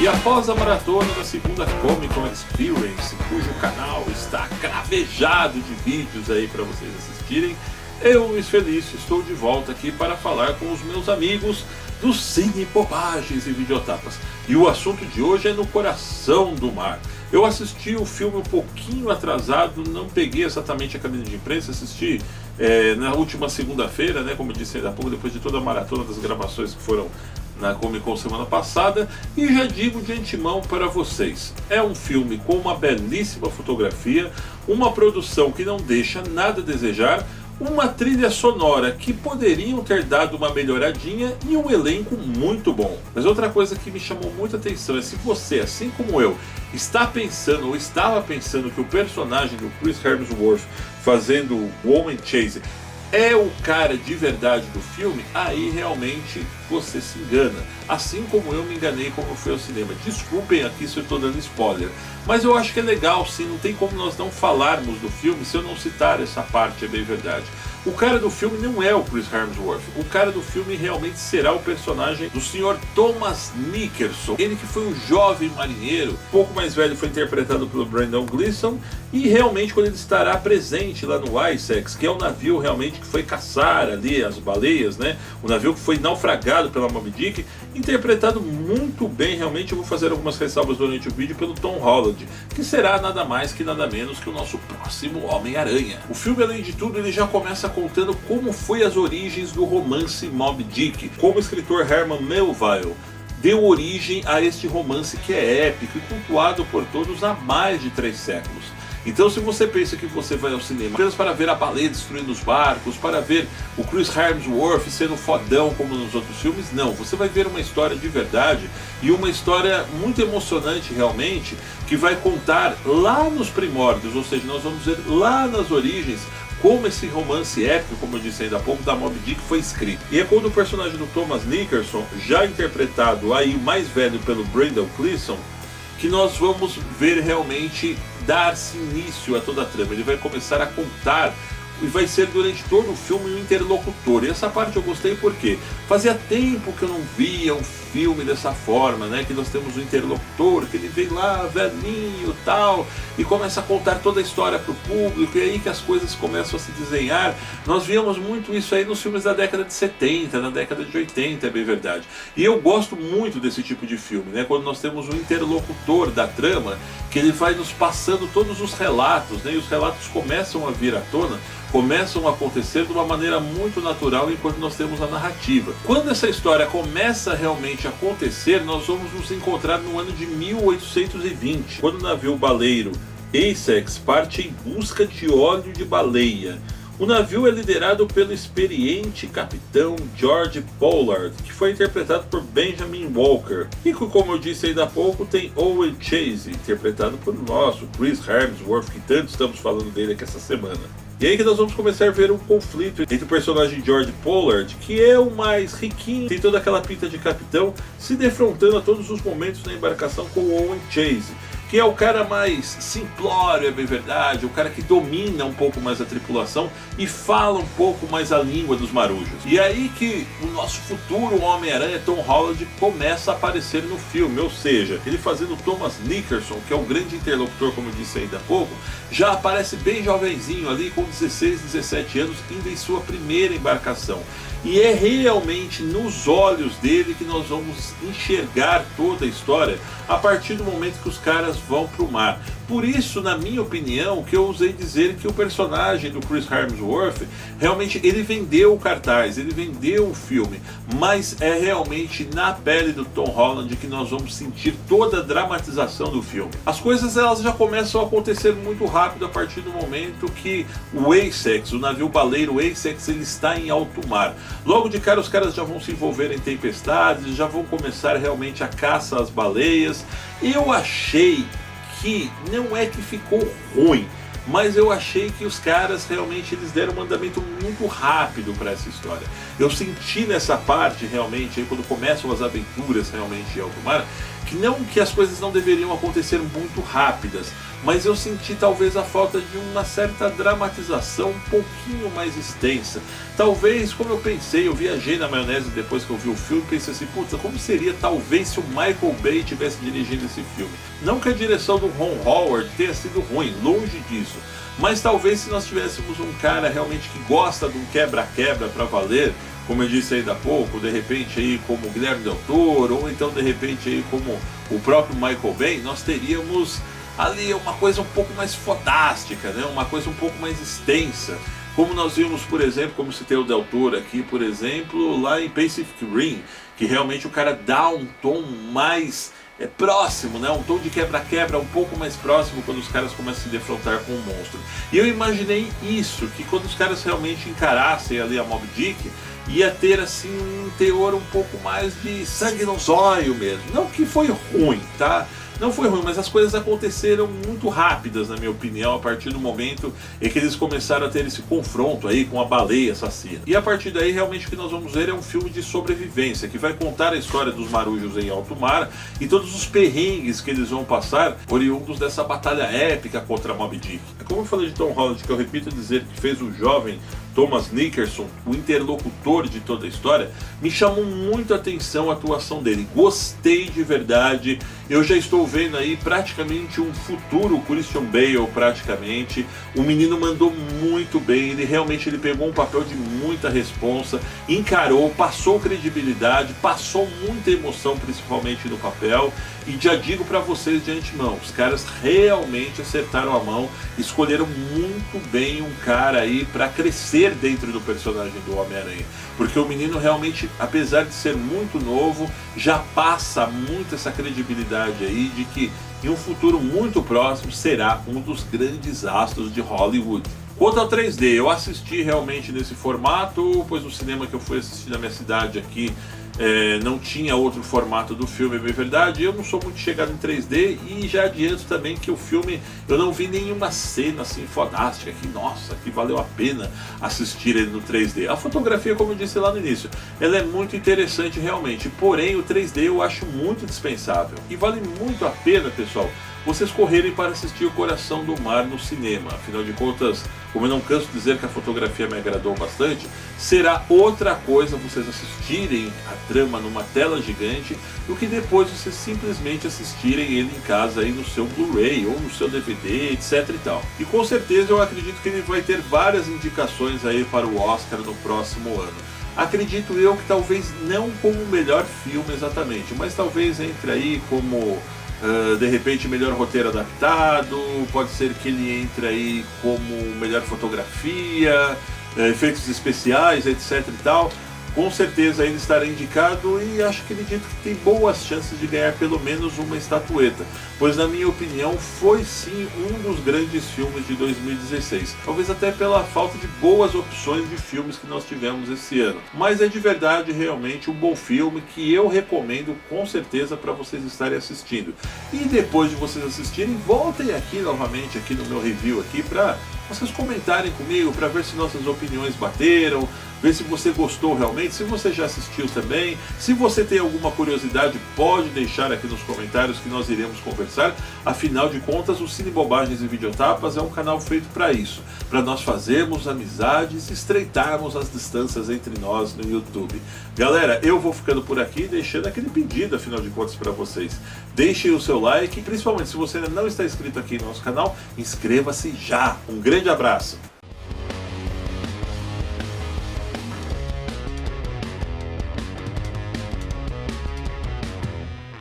E após a maratona da segunda Comic Con Experience, cujo canal está cravejado de vídeos aí para vocês assistirem, eu, Luiz Felício, estou de volta aqui para falar com os meus amigos do Cine Bobagens e Videotapas. E o assunto de hoje é No Coração do Mar. Eu assisti o filme um pouquinho atrasado, não peguei exatamente a cabine de imprensa, assisti na última segunda-feira, né, como eu disse ainda há pouco, depois de toda a maratona das gravações que foram na Comic Con semana passada, e já digo de antemão para vocês, é um filme com uma belíssima fotografia, uma produção que não deixa nada a desejar, uma trilha sonora que poderiam ter dado uma melhoradinha e um elenco muito bom. Mas outra coisa que me chamou muita atenção é se você, assim como eu, está pensando ou estava pensando que o personagem do Chris Hemsworth fazendo o Owen Chase é o cara de verdade do filme, aí realmente você se engana. Assim como eu me enganei quando eu fui ao cinema. Desculpem aqui se eu estou dando spoiler, mas eu acho que é legal sim, não tem como nós não falarmos do filme se eu não citar essa parte, é bem verdade. O cara do filme não é o Chris Hemsworth, o cara do filme realmente será o personagem do Sr. Thomas Nickerson. Ele que foi um jovem marinheiro, um pouco mais velho, foi interpretado pelo Brendan Gleeson, e realmente quando ele estará presente lá no Essex, que é o navio realmente que foi caçar ali as baleias, né? O navio que foi naufragado pela Moby Dick, interpretado muito bem, realmente. Eu vou fazer algumas ressalvas durante o vídeo pelo Tom Holland, que será nada mais que nada menos que o nosso próximo Homem-Aranha. O filme, além de tudo, ele já começa contando como foi as origens do romance Moby Dick, como o escritor Herman Melville deu origem a este romance que é épico e cultuado por todos há mais de 3 séculos. Então, se você pensa que você vai ao cinema apenas para ver a baleia destruindo os barcos, para ver o Chris Hemsworth sendo fodão como nos outros filmes, não. Você vai ver uma história de verdade e uma história muito emocionante realmente, que vai contar lá nos primórdios, ou seja, nós vamos ver lá nas origens como esse romance épico, como eu disse ainda há pouco, da Moby Dick foi escrito. E é quando o personagem do Thomas Nickerson, já interpretado aí o mais velho pelo Brendan Gleeson, que nós vamos ver realmente dar-se início a toda a trama. Ele vai começar a contar e vai ser durante todo o filme um interlocutor. E essa parte eu gostei porque fazia tempo que eu não via um filme dessa forma, né? Que nós temos um interlocutor, que ele vem lá velhinho tal, e começa a contar toda a história para o público, e aí que as coisas começam a se desenhar. Nós víamos muito isso aí nos filmes da década de 70, na década de 80, é bem verdade. E eu gosto muito desse tipo de filme, né? Quando nós temos um interlocutor da trama, que ele vai nos passando todos os relatos, né? E os relatos começam a vir à tona, começam a acontecer de uma maneira muito natural enquanto nós temos a narrativa. Quando essa história começa realmente a acontecer, nós vamos nos encontrar no ano de 1820, quando o navio baleiro Essex parte em busca de óleo de baleia. O navio é liderado pelo experiente capitão George Pollard, que foi interpretado por Benjamin Walker. E como eu disse ainda há pouco, tem Owen Chase, interpretado por nosso Chris Hemsworth, que tanto estamos falando dele aqui essa semana. E aí que nós vamos começar a ver um conflito entre o personagem George Pollard, que é o mais riquinho, tem toda aquela pinta de capitão, se defrontando a todos os momentos na embarcação com o Owen Chase, que é o cara mais simplório, é bem verdade, o cara que domina um pouco mais a tripulação e fala um pouco mais a língua dos marujos. E aí que o nosso futuro Homem-Aranha, Tom Holland, começa a aparecer no filme, ou seja, ele fazendo Thomas Nickerson, que é o grande interlocutor, como eu disse ainda há pouco, já aparece bem jovenzinho ali, com 16, 17 anos, indo em sua primeira embarcação. E é realmente nos olhos dele que nós vamos enxergar toda a história a partir do momento que os caras vão para o mar. Por isso, na minha opinião, que eu ousei dizer que o personagem do Chris Hemsworth, realmente ele vendeu o cartaz, ele vendeu o filme, mas é realmente na pele do Tom Holland que nós vamos sentir toda a dramatização do filme. As coisas elas já começam a acontecer muito rápido a partir do momento que o Essex, o navio baleiro Essex, ele está em alto mar. Logo de cara os caras já vão se envolver em tempestades, já vão começar realmente a caça às baleias. Eu achei que não é que ficou ruim, mas eu achei que os caras realmente eles deram um andamento muito rápido para essa história. Eu senti nessa parte realmente, aí, quando começam as aventuras realmente em alto mar, que as coisas não deveriam acontecer muito rápidas, mas eu senti talvez a falta de uma certa dramatização um pouquinho mais extensa. Talvez, como eu pensei, eu viajei na maionese depois que eu vi o filme, pensei assim, puta, como seria talvez se o Michael Bay tivesse dirigindo esse filme? Não que a direção do Ron Howard tenha sido ruim, longe disso, mas talvez se nós tivéssemos um cara realmente que gosta de um quebra-quebra para valer, como eu disse ainda há pouco, de repente aí como Guilherme Del Toro, ou então de repente aí como o próprio Michael Bay, nós teríamos ali uma coisa um pouco mais fodástica, né? Uma coisa um pouco mais extensa. Como nós vimos, por exemplo, como citei o Del Toro aqui, por exemplo, lá em Pacific Rim, que realmente o cara dá um tom mais próximo, né? Um tom de quebra-quebra um pouco mais próximo quando os caras começam a se defrontar com o monstro. E eu imaginei isso, que quando os caras realmente encarassem ali a Moby Dick, ia ter assim um teor um pouco mais de sangue no zóio mesmo. Não que foi ruim, tá? Não foi ruim, mas as coisas aconteceram muito rápidas, na minha opinião, a partir do momento em que eles começaram a ter esse confronto aí com a baleia assassina. E a partir daí, realmente, o que nós vamos ver é um filme de sobrevivência, que vai contar a história dos marujos em alto mar e todos os perrengues que eles vão passar oriundos dessa batalha épica contra a Moby Dick. Como eu falei de Tom Holland, que eu repito dizer que fez o jovem Thomas Nickerson, o interlocutor de toda a história, me chamou muito a atenção a atuação dele. Gostei de verdade. Eu já estou vendo aí praticamente um futuro Christian Bale, praticamente. O menino mandou muito bem, ele pegou um papel de muita responsa, encarou, passou credibilidade, passou muita emoção, principalmente no papel. E já digo para vocês de antemão, os caras realmente acertaram a mão, escolheram muito bem um cara aí para crescer dentro do personagem do Homem-Aranha, porque o menino realmente, apesar de ser muito novo, já passa muito essa credibilidade aí de que em um futuro muito próximo será um dos grandes astros de Hollywood. Quanto ao 3D, eu assisti realmente nesse formato, pois no cinema que eu fui assistir na minha cidade aqui não tinha outro formato do filme, é bem verdade. Eu não sou muito chegado em 3D e já adianto também que o filme, eu não vi nenhuma cena assim fodástica, que nossa, que valeu a pena assistir ele no 3D. A fotografia, como eu disse lá no início, ela é muito interessante realmente, porém o 3D eu acho muito dispensável. E vale muito a pena, pessoal, vocês correrem para assistir O Coração do Mar no cinema. Afinal de contas, como eu não canso de dizer que a fotografia me agradou bastante, será outra coisa vocês assistirem a trama numa tela gigante do que depois vocês simplesmente assistirem ele em casa aí no seu Blu-ray ou no seu DVD, etc e tal. E com certeza eu acredito que ele vai ter várias indicações aí para o Oscar no próximo ano. Acredito eu que talvez não como o melhor filme exatamente, mas talvez entre aí como de repente melhor roteiro adaptado, pode ser que ele entre aí como melhor fotografia, efeitos especiais, etc e tal. Com certeza ele estará indicado e acho que acredito que tem boas chances de ganhar pelo menos uma estatueta, pois na minha opinião foi sim um dos grandes filmes de 2016, talvez até pela falta de boas opções de filmes que nós tivemos esse ano, mas é de verdade realmente um bom filme que eu recomendo com certeza para vocês estarem assistindo. E depois de vocês assistirem, voltem aqui novamente aqui no meu review aqui para vocês comentarem comigo, para ver se nossas opiniões bateram, ver se você gostou realmente, se você já assistiu também. Se você tem alguma curiosidade, pode deixar aqui nos comentários que nós iremos conversar. Afinal de contas, o Cine Bobagens e Videotapas é um canal feito para isso, para nós fazermos amizades e estreitarmos as distâncias entre nós no YouTube. Galera, eu vou ficando por aqui, deixando aquele pedido, afinal de contas, para vocês. Deixem o seu like e, principalmente, se você ainda não está inscrito aqui no nosso canal, inscreva-se já. Um grande abraço!